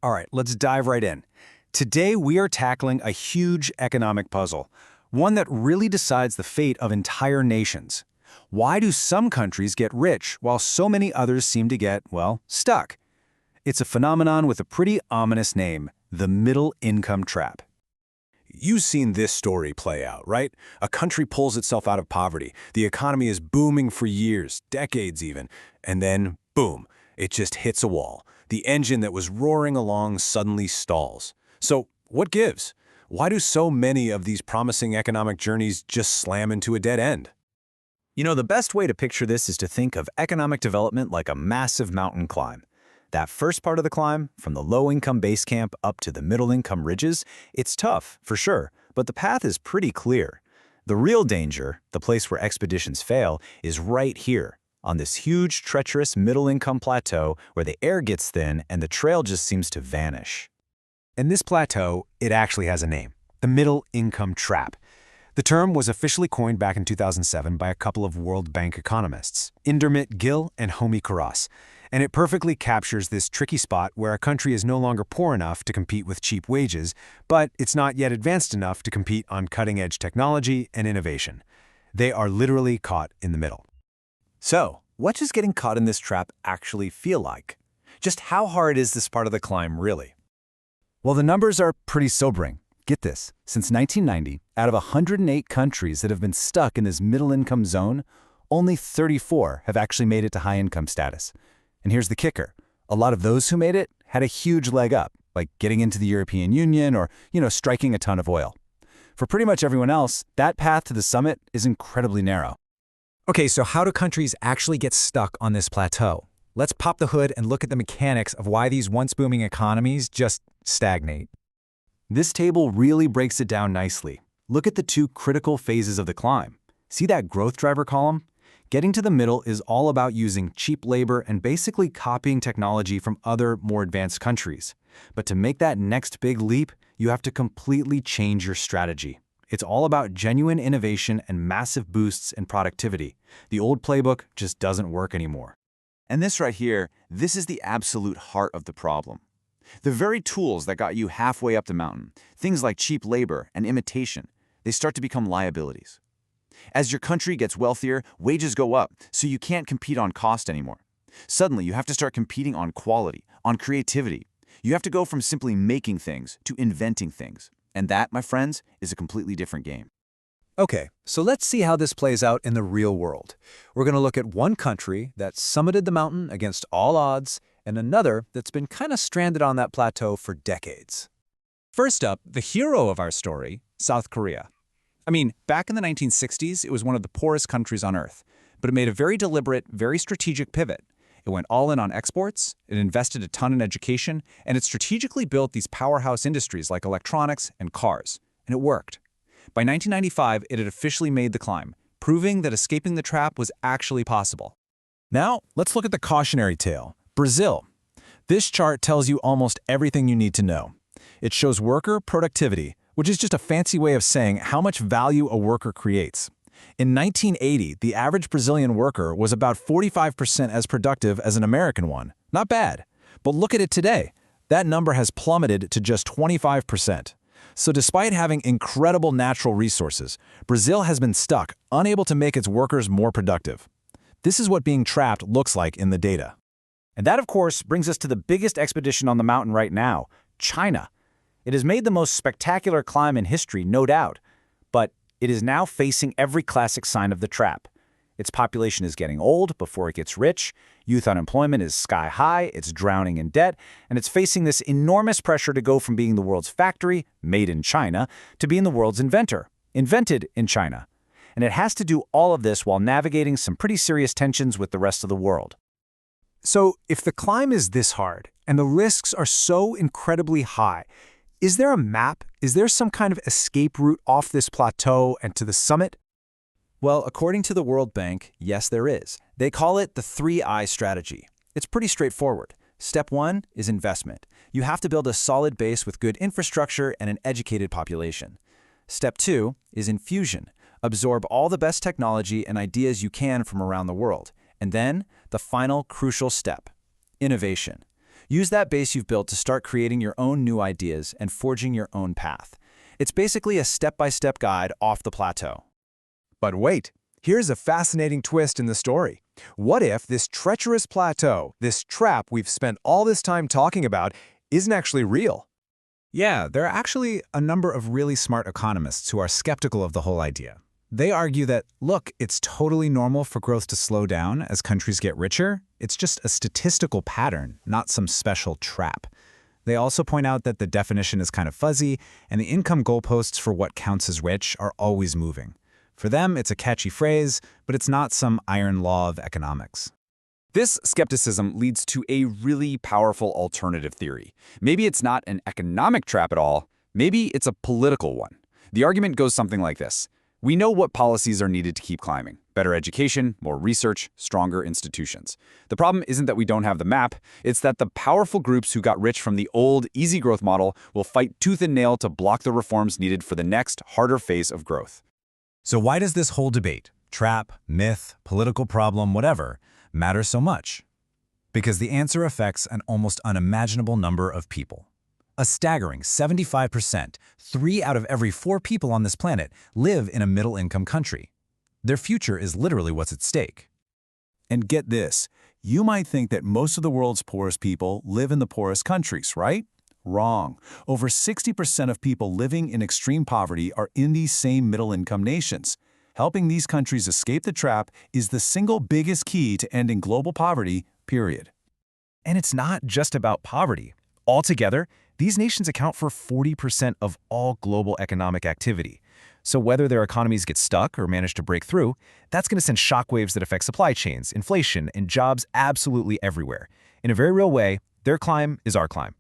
All right, let's dive right in. Today, we are tackling a huge economic puzzle, one that really decides the fate of entire nations. Why do some countries get rich while so many others seem to get, well, stuck? It's a phenomenon with a pretty ominous name, the middle income trap. You've seen this story play out, right? A country pulls itself out of poverty. The economy is booming for years, decades even, and then, boom, it just hits a wall. The engine that was roaring along suddenly stalls. So, what gives? Why do so many of these promising economic journeys just slam into a dead end? You know, the best way to picture this is to think of economic development like a massive mountain climb. That first part of the climb, from the low-income base camp up to the middle-income ridges, it's tough, for sure, but the path is pretty clear. The real danger, the place where expeditions fail, is right here, on this huge, treacherous middle-income plateau where the air gets thin and the trail just seems to vanish. And this plateau, it actually has a name, the middle income trap. The term was officially coined back in 2007 by a couple of World Bank economists, Indermit Gill and Homi Karas, and it perfectly captures this tricky spot where a country is no longer poor enough to compete with cheap wages, but it's not yet advanced enough to compete on cutting-edge technology and innovation. They are literally caught in the middle. So, what does getting caught in this trap actually feel like? Just how hard is this part of the climb really? Well, the numbers are pretty sobering. Get this, since 1990, out of 108 countries that have been stuck in this middle-income zone, only 34 have actually made it to high-income status. And here's the kicker. A lot of those who made it had a huge leg up, like getting into the European Union or, striking a ton of oil. For pretty much everyone else, that path to the summit is incredibly narrow. Okay, so how do countries actually get stuck on this plateau? Let's pop the hood and look at the mechanics of why these once booming economies just stagnate. This table really breaks it down nicely. Look at the two critical phases of the climb. See that growth driver column? Getting to the middle is all about using cheap labor and basically copying technology from other, more advanced countries. But to make that next big leap, you have to completely change your strategy. It's all about genuine innovation and massive boosts in productivity. The old playbook just doesn't work anymore. And this right here, this is the absolute heart of the problem. The very tools that got you halfway up the mountain, things like cheap labor and imitation, they start to become liabilities. As your country gets wealthier, wages go up, so you can't compete on cost anymore. Suddenly, you have to start competing on quality, on creativity. You have to go from simply making things to inventing things. And that, my friends, is a completely different game. Okay, so let's see how this plays out in the real world. We're going to look at one country that summited the mountain against all odds and another that's been kind of stranded on that plateau for decades. First up, the hero of our story, South Korea. I mean, back in the 1960s, it was one of the poorest countries on Earth, but it made a very deliberate, very strategic pivot. It went all in on exports, it invested a ton in education, and it strategically built these powerhouse industries like electronics and cars. And it worked. By 1995, it had officially made the climb, proving that escaping the trap was actually possible. Now, let's look at the cautionary tale, Brazil. This chart tells you almost everything you need to know. It shows worker productivity, which is just a fancy way of saying how much value a worker creates. In 1980, the average Brazilian worker was about 45% as productive as an American one. Not bad. But look at it today. That number has plummeted to just 25%. So despite having incredible natural resources, Brazil has been stuck, unable to make its workers more productive. This is what being trapped looks like in the data. And that, of course, brings us to the biggest expedition on the mountain right now, China. It has made the most spectacular climb in history, no doubt, but it is now facing every classic sign of the trap. Its population is getting old before it gets rich, youth unemployment is sky high, it's drowning in debt, and it's facing this enormous pressure to go from being the world's factory, made in China, to being the world's inventor, invented in China. And it has to do all of this while navigating some pretty serious tensions with the rest of the world. So, if the climb is this hard, and the risks are so incredibly high, is there a map? Is there some kind of escape route off this plateau and to the summit? Well, according to the World Bank, yes, there is. They call it the 3I strategy. It's pretty straightforward. Step 1 is investment. You have to build a solid base with good infrastructure and an educated population. Step 2 is infusion. Absorb all the best technology and ideas you can from around the world. And then, the final crucial step, innovation. Use that base you've built to start creating your own new ideas and forging your own path. It's basically a step-by-step guide off the plateau. But wait, here's a fascinating twist in the story. What if this treacherous plateau, this trap we've spent all this time talking about, isn't actually real? Yeah, there are actually a number of really smart economists who are skeptical of the whole idea. They argue that, look, it's totally normal for growth to slow down as countries get richer. It's just a statistical pattern, not some special trap. They also point out that the definition is kind of fuzzy, and the income goalposts for what counts as rich are always moving. For them, it's a catchy phrase, but it's not some iron law of economics. This skepticism leads to a really powerful alternative theory. Maybe it's not an economic trap at all, maybe it's a political one. The argument goes something like this. We know what policies are needed to keep climbing. Better education, more research, stronger institutions. The problem isn't that we don't have the map, it's that the powerful groups who got rich from the old, easy growth model will fight tooth and nail to block the reforms needed for the next, harder phase of growth. So why does this whole debate, trap, myth, political problem, whatever, matter so much? Because the answer affects an almost unimaginable number of people. A staggering 75%, 3 out of every 4 people on this planet, live in a middle-income country. Their future is literally what's at stake. And get this, you might think that most of the world's poorest people live in the poorest countries, right? Wrong. Over 60% of people living in extreme poverty are in these same middle-income nations. Helping these countries escape the trap is the single biggest key to ending global poverty, period. And it's not just about poverty. Altogether, these nations account for 40% of all global economic activity. So whether their economies get stuck or manage to break through, that's going to send shockwaves that affect supply chains, inflation, and jobs absolutely everywhere. In a very real way, their climb is our climb.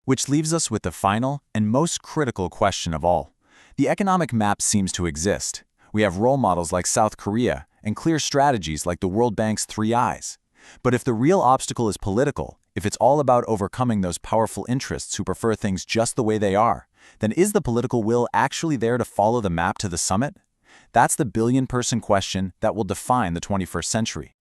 Which leaves us with the final and most critical question of all. The economic map seems to exist. We have role models like South Korea and clear strategies like the World Bank's 3 Eyes. But if the real obstacle is political, if it's all about overcoming those powerful interests who prefer things just the way they are, then is the political will actually there to follow the map to the summit? That's the billion-person question that will define the 21st century.